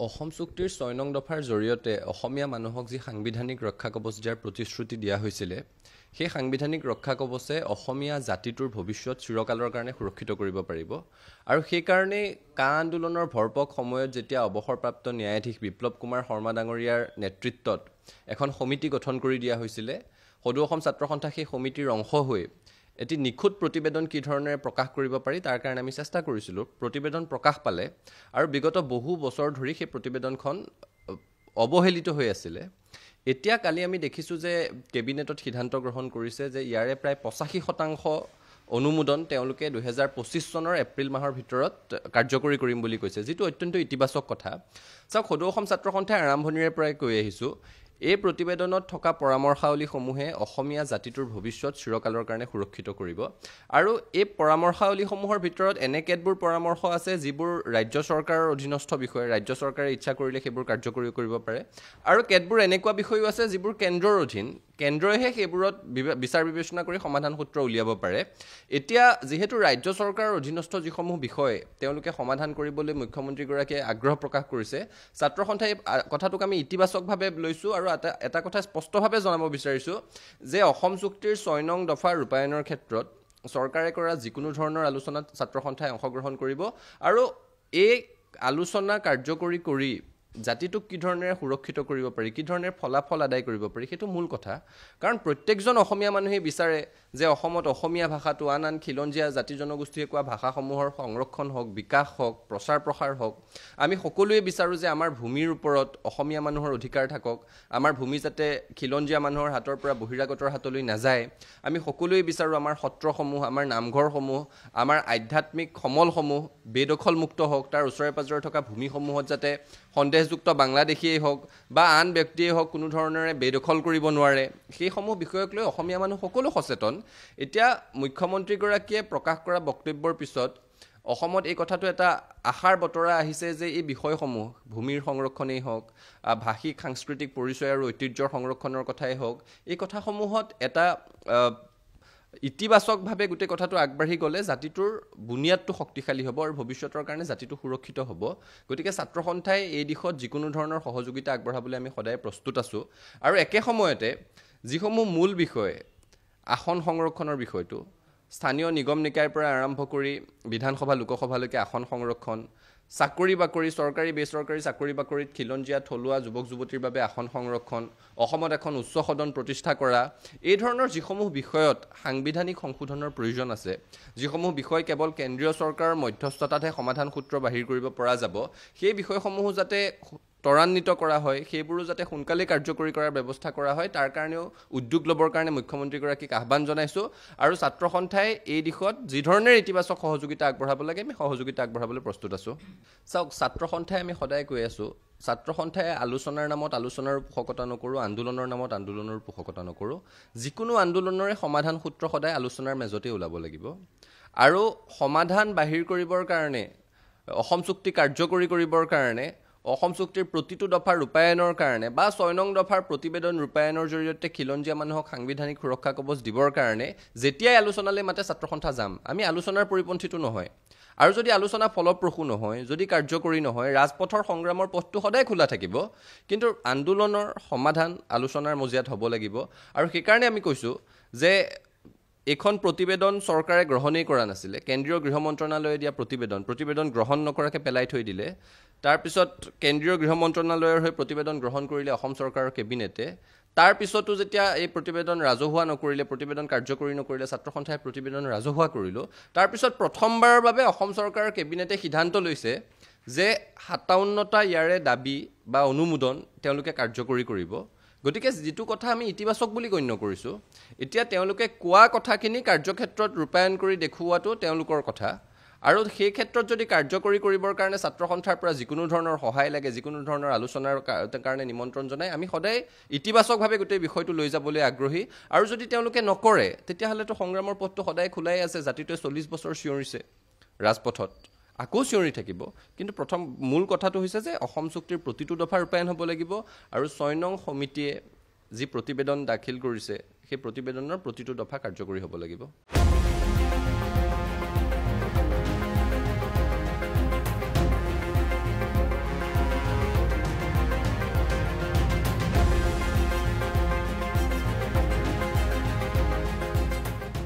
অসম চুক্তিৰ ৬ নং দফাৰ জৰিয়তে অসমীয়া মানুহক যি সাংবিধানিক ৰক্ষা কৱচ দিয়াৰ প্ৰতিশ্ৰুতি দিয়া হৈছিলে সেই সাংবিধানিক ৰক্ষা কৱচে অসমীয়া জাতিটোৰ ভৱিষ্যত চিৰকালৰ কাৰণে সুৰক্ষিত কৰিব পাৰিব আৰু সেই কাৰণে কা আন্দোলনৰ ভৰপক সময়ত যেতিয়া অৱসৰপ্ৰাপ্ত ন্যায়াধীশ বিপ্লৱ কুমাৰ শৰ্মা ডাঙৰীয়াৰ নেতৃত্বত এখন সমিতি গঠন কৰি দিয়া হৈছিলে সদৌ অসম ছাত্ৰ সন্থা সেই সমিতিৰ অংশ হৈ এটি নিখুঁত প্ৰতিবেদন কি ধৰণে প্ৰকাশ কৰিব পাৰি তাৰ কাৰণে আমি চেষ্টা কৰিছিলোঁ প্ৰতিবেদন প্ৰকাশ পালে আৰু বিগত বহু বছৰ ধৰি সেই প্ৰতিবেদনখন অৱহেলিত হৈ আছিল এতিয়া কালি আমি দেখিছোঁ যে কেবিনেটত সিদ্ধান্ত গ্ৰহণ কৰিছে যে ইয়াৰে প্ৰায় ৮৫% অনুমোদন তেওঁলোকে ২০২৫ চনৰ এপ্ৰিল মাহৰ ভিতৰত কাৰ্যকৰী কৰিম বুলি কৈছে যিটো অত্যন্ত ইতিবাচক কথা চাওক সদৌ অসম ছাত্ৰ সন্থাই আৰম্ভণিৰে পৰাই কৈ আহিছোঁ এই প্ৰতিবেদনত থকা পৰামৰ্শাৱলীসমূহে অসমীয়া জাতিটোৰ ভৱিষ্যত চিৰকালৰ কাৰণে সুৰক্ষিত কৰিব আৰু এই পৰামৰ্শাৱলীসমূহৰ ভিতৰত এনে কেতবোৰ পৰামৰ্শ আছে যিবোৰ ৰাজ্য চৰকাৰৰ অধীনস্থ বিষয় ৰাজ্য চৰকাৰে ইচ্ছা কৰিলে সেইবোৰ কাৰ্যকৰী কৰিব পাৰে আৰু কেতবোৰ এনেকুৱা বিষয়ও আছে যিবোৰ কেন্দ্ৰৰ অধীন কেন্দ্ৰইহে সেইবোৰত বিচাৰ বিবেচনা কৰি সমাধান সূত্ৰ উলিয়াব পাৰে এতিয়া যেহেতু ৰাজ্য চৰকাৰৰ অধীনস্থ যিসমূহ বিষয় তেওঁলোকে সমাধান কৰিবলৈ মুখ্যমন্ত্ৰীগৰাকীয়ে আগ্ৰহ প্ৰকাশ কৰিছে ছাত্ৰ সন্থাই কথাটোক আমি ইতিবাচকভাৱে লৈছোঁ আৰু এটা কথা স্পষ্টভাৱে জনাব বিচাৰিছোঁ যে অসম চুক্তিৰ ৬ নং দফা ৰূপায়ণৰ ক্ষেত্ৰত চৰকাৰে কৰা যিকোনো ধৰণৰ আলোচনাত ছাত্ৰ সন্থাই অংশগ্ৰহণ কৰিব আৰু এই আলোচনা কাৰ্যকৰী কৰি জাতিটোক কি ধৰণেৰে সুৰক্ষিত কৰিব পাৰি কি ধৰণেৰে ফলাফল আদায় কৰিব পাৰি সেইটো মূল কথা কাৰণ প্ৰত্যেকজন অসমীয়া মানুহে বিচাৰে যে অসমত অসমীয়া ভাষাটো আন খিলঞ্জীয়া জাতি জনগোষ্ঠীয়ে কোৱা ভাষাসমূহৰ সংৰক্ষণ হওক বিকাশ হওক প্ৰচাৰ প্ৰসাৰ হওক আমি সকলোৱে বিচাৰোঁ যে আমাৰ ভূমিৰ ওপৰত অসমীয়া মানুহৰ অধিকাৰ থাকক আমাৰ ভূমি যাতে খিলঞ্জীয়া মানুহৰ হাতৰ পৰা বহিৰাগতৰ হাতলৈ নাযায় আমি সকলোৱে বিচাৰোঁ আমাৰ সত্ৰসমূহ আমাৰ নামঘৰসমূহ আমাৰ আধ্যাত্মিক সমলসমূহ বেদখলমুক্ত হওক তাৰ ওচৰে পাজৰে থকা ভূমিসমূহত যাতে সন্দেহযুক্ত বাংলাদেশীয়েই হওক বা আন ব্যক্তিয়েই হওক কোনো ধৰণেৰে বেদখল কৰিব নোৱাৰে সেইসমূহ বিষয়ক লৈ অসমীয়া মানুহ সকলো সচেতন এতিয়া মুখ্যমন্ত্ৰীগৰাকীয়ে প্ৰকাশ কৰা বক্তব্যৰ পিছত অসমত এই কথাটো এটা আশাৰ বতৰা আহিছে যে এই বিষয়সমূহ ভূমিৰ সংৰক্ষণেই হওক ভাষিক সাংস্কৃতিক পৰিচয় আৰু ঐতিহ্যৰ সংৰক্ষণৰ কথাই হওক এই কথাসমূহত এটা ইতিবাচকভাৱে গোটেই কথাটো আগবাঢ়ি গ'লে জাতিটোৰ বুনিয়াদটো শক্তিশালী হ'ব আৰু ভৱিষ্যতৰ কাৰণে জাতিটো সুৰক্ষিত হ'ব গতিকে ছাত্ৰ সন্থাই এই দিশত যিকোনো ধৰণৰ সহযোগিতা আগবঢ়াবলৈ আমি সদায় প্ৰস্তুত আছোঁ আৰু একে সময়তে যিসমূহ মূল বিষয় আসন সংৰক্ষণৰ বিষয়টো স্থানীয় নিগম নিকায়ৰ পৰা আৰম্ভ কৰি বিধানসভা লোকসভালৈকে আসন সংৰক্ষণ চাকৰি বাকৰি চৰকাৰী বেচৰকাৰী চাকৰি বাকৰিত খিলঞ্জীয়া থলুৱা যুৱক যুৱতীৰ বাবে আসন সংৰক্ষণ অসমত এখন উচ্চ সদন প্ৰতিষ্ঠা কৰা এই ধৰণৰ যিসমূহ বিষয়ত সাংবিধানিক সংশোধনৰ প্ৰয়োজন আছে যিসমূহ বিষয় কেৱল কেন্দ্ৰীয় চৰকাৰৰ মধ্যস্থতাতহে সমাধান সূত্ৰ বাহিৰ কৰিব পৰা যাব সেই বিষয়সমূহ যাতে ত্বৰান্বিত কৰা হয় সেইবোৰো যাতে সোনকালে কাৰ্যকৰী কৰাৰ ব্যৱস্থা কৰা হয় তাৰ কাৰণেও উদ্যোগ ল'বৰ কাৰণে মুখ্যমন্ত্ৰীগৰাকীক আহ্বান জনাইছোঁ আৰু ছাত্ৰ সন্থাই এই দিশত যি ধৰণে ইতিবাচক সহযোগিতা আগবঢ়াব লাগে আমি সহযোগিতা আগবঢ়াবলৈ প্ৰস্তুত আছোঁ চাওক ছাত্ৰ সন্থাই আমি সদায় কৈ আছোঁ ছাত্ৰ সন্থাই আলোচনাৰ নামত আলোচনাৰ পোষকতা নকৰোঁ আন্দোলনৰ নামত আন্দোলনৰ পোষকতা নকৰোঁ যিকোনো আন্দোলনৰে সমাধান সূত্ৰ সদায় আলোচনাৰ মেজতে ওলাব লাগিব আৰু সমাধান বাহিৰ কৰিবৰ কাৰণে অসম চুক্তি কাৰ্যকৰী কৰিবৰ কাৰণে অসম চুক্তিৰ প্ৰতিটো দফা ৰূপায়ণৰ কাৰণে বা ৬ নং দফাৰ প্ৰতিবেদন ৰূপায়ণৰ জৰিয়তে খিলঞ্জীয়া মানুহক সাংবিধানিক সুৰক্ষা কৱচ দিবৰ কাৰণে যেতিয়াই আলোচনালৈ মাতে ছাত্ৰ সন্থা যাম আমি আলোচনাৰ পৰিপন্থীটো নহয় আৰু যদি আলোচনা ফলপ্ৰসূ নহয় যদি কাৰ্যকৰী নহয় ৰাজপথৰ সংগ্ৰামৰ পথটো সদায় খোলা থাকিব কিন্তু আন্দোলনৰ সমাধান আলোচনাৰ মজিয়াত হ'ব লাগিব আৰু সেইকাৰণে আমি কৈছোঁ যে এখন প্ৰতিবেদন চৰকাৰে গ্ৰহণেই কৰা নাছিলে কেন্দ্ৰীয় গৃহ মন্ত্ৰণালয়ে দিয়া প্ৰতিবেদন গ্ৰহণ নকৰাকৈ পেলাই থৈ দিলে তাৰপিছত কেন্দ্ৰীয় গৃহ মন্ত্ৰণালয়ৰ হৈ প্ৰতিবেদন গ্ৰহণ কৰিলে অসম চৰকাৰৰ কেবিনেটে তাৰপিছতো যেতিয়া এই প্ৰতিবেদন ৰাজহুৱা নকৰিলে প্ৰতিবেদন কাৰ্যকৰী নকৰিলে ছাত্ৰ সন্থাই প্ৰতিবেদন ৰাজহুৱা কৰিলোঁ তাৰপিছত প্ৰথমবাৰৰ বাবে অসম চৰকাৰৰ কেবিনেটে সিদ্ধান্ত লৈছে যে ৫৭টা ইয়াৰে দাবী বা অনুমোদন তেওঁলোকে কাৰ্যকৰী কৰিব গতিকে যিটো কথা আমি ইতিবাচক বুলি গণ্য কৰিছোঁ এতিয়া তেওঁলোকে কোৱা কথাখিনি কাৰ্যক্ষেত্ৰত ৰূপায়ণ কৰি দেখুওৱাটো তেওঁলোকৰ কথা আৰু সেই ক্ষেত্ৰত যদি কাৰ্যকৰী কৰিবৰ কাৰণে ছাত্ৰ সন্থাৰ পৰা যিকোনো ধৰণৰ সহায় লাগে যিকোনো ধৰণৰ আলোচনাৰ কাৰণে নিমন্ত্ৰণ জনাই আমি সদায় ইতিবাচকভাৱে গোটেই বিষয়টো লৈ যাবলৈ আগ্ৰহী আৰু যদি তেওঁলোকে নকৰে তেতিয়াহ'লেতো সংগ্ৰামৰ পথটো সদায় খোলাই আছে জাতিটোৱে ৪০ বছৰ চিঞৰিছে ৰাজপথত আকৌ চিঞৰি থাকিব কিন্তু প্ৰথম মূল কথাটো হৈছে যে অসম চুক্তিৰ প্ৰতিটো দফা ৰূপায়ণ হ'ব লাগিব আৰু ৬ নং সমিতিয়ে যি প্ৰতিবেদন দাখিল কৰিছে সেই প্ৰতিবেদনৰ প্ৰতিটো দফা কাৰ্যকৰী হ'ব লাগিব